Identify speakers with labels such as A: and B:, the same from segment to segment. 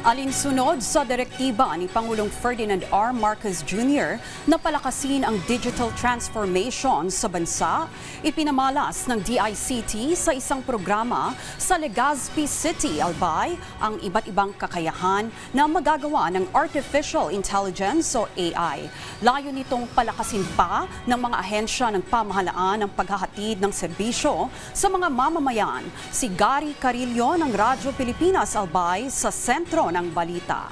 A: Alinsunod sa direktiba ni Pangulong Ferdinand R. Marcos Jr. na palakasin ang digital transformation sa bansa, ipinamalas ng DICT sa isang programa sa Legazpi City, Albay, ang iba't ibang kakayahan na magagawa ng Artificial Intelligence o AI. Layo nitong palakasin pa ng mga ahensya ng pamahalaan ang paghahatid ng serbisyo sa mga mamamayan. Si Gary Carillo ng Radyo Pilipinas, Albay, sa sentro ng balita.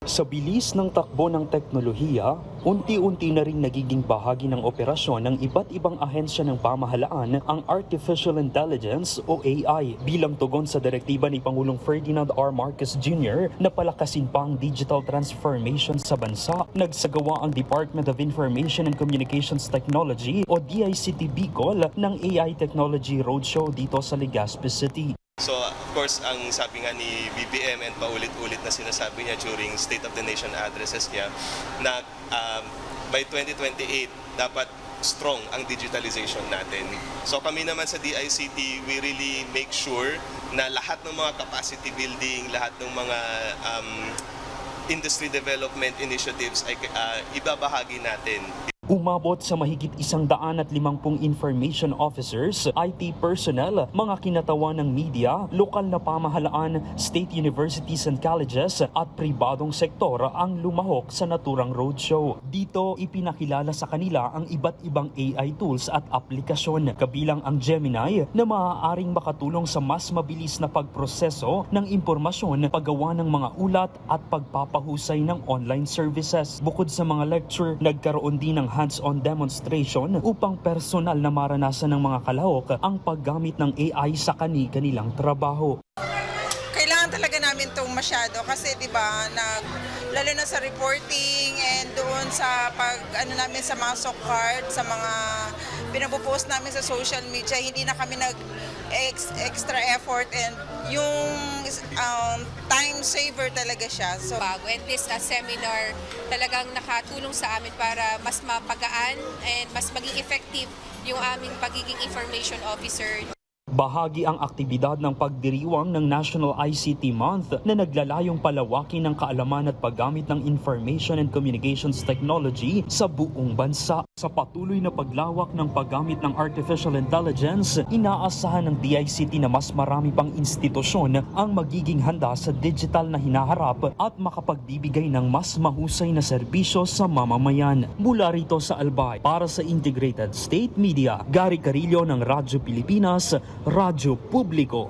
B: Sa bilis ng takbo ng teknolohiya, unti-unti na rin nagiging bahagi ng operasyon ng iba't ibang ahensya ng pamahalaan ang Artificial Intelligence o AI bilang tugon sa direktiba ni Pangulong Ferdinand R. Marcos Jr. na palakasin pa ang digital transformation sa bansa. Nagsagawa ang Department of Information and Communications Technology o DICT Bicol ng AI Technology Roadshow dito sa Legazpi City.
C: So of course, ang sabi nga ni BBM and paulit-ulit na sinasabi niya during State of the Nation addresses niya na by 2028 dapat strong ang digitalization natin. So kami naman sa DICT, we really make sure na lahat ng mga capacity building, lahat ng mga industry development initiatives ay ibabahagi natin.
B: Umabot sa mahigit 150 information officers, IT personnel, mga kinatawan ng media, lokal na pamahalaan, state universities and colleges at pribadong sektor ang lumahok sa naturang roadshow. Dito ipinakilala sa kanila ang iba't ibang AI tools at aplikasyon, kabilang ang Gemini na maaaring makatulong sa mas mabilis na pagproseso ng impormasyon, paggawa ng mga ulat at pagpapahusay ng online services. Bukod sa mga lecture, nagkaroon din ng hands-on demonstration upang personal na maranasan ng mga kalahok ang paggamit ng AI sa kanilang trabaho.
D: Kailangan talaga namin itong masyado kasi 'di ba, lalo na sa reporting and doon sa namin sa mga sock card, sa mga pinapopost namin sa social media, hindi na kami extra effort and yung time saver talaga siya. So
E: bago, and this seminar talagang nakatulong sa amin para mas mapagaan and mas maging effective yung aming pagiging information officer.
B: Bahagi ang aktibidad ng pagdiriwang ng National ICT Month na naglalayong palawakin ng kaalaman at paggamit ng Information and Communications Technology sa buong bansa. Sa patuloy na paglawak ng paggamit ng Artificial Intelligence, inaasahan ng DICT na mas marami pang institusyon ang magiging handa sa digital na hinaharap at makapagbibigay ng mas mahusay na serbisyo sa mamamayan. Mula rito sa Albay, para sa Integrated State Media, Gary Carillo ng Radyo Pilipinas, Radyo Publiko.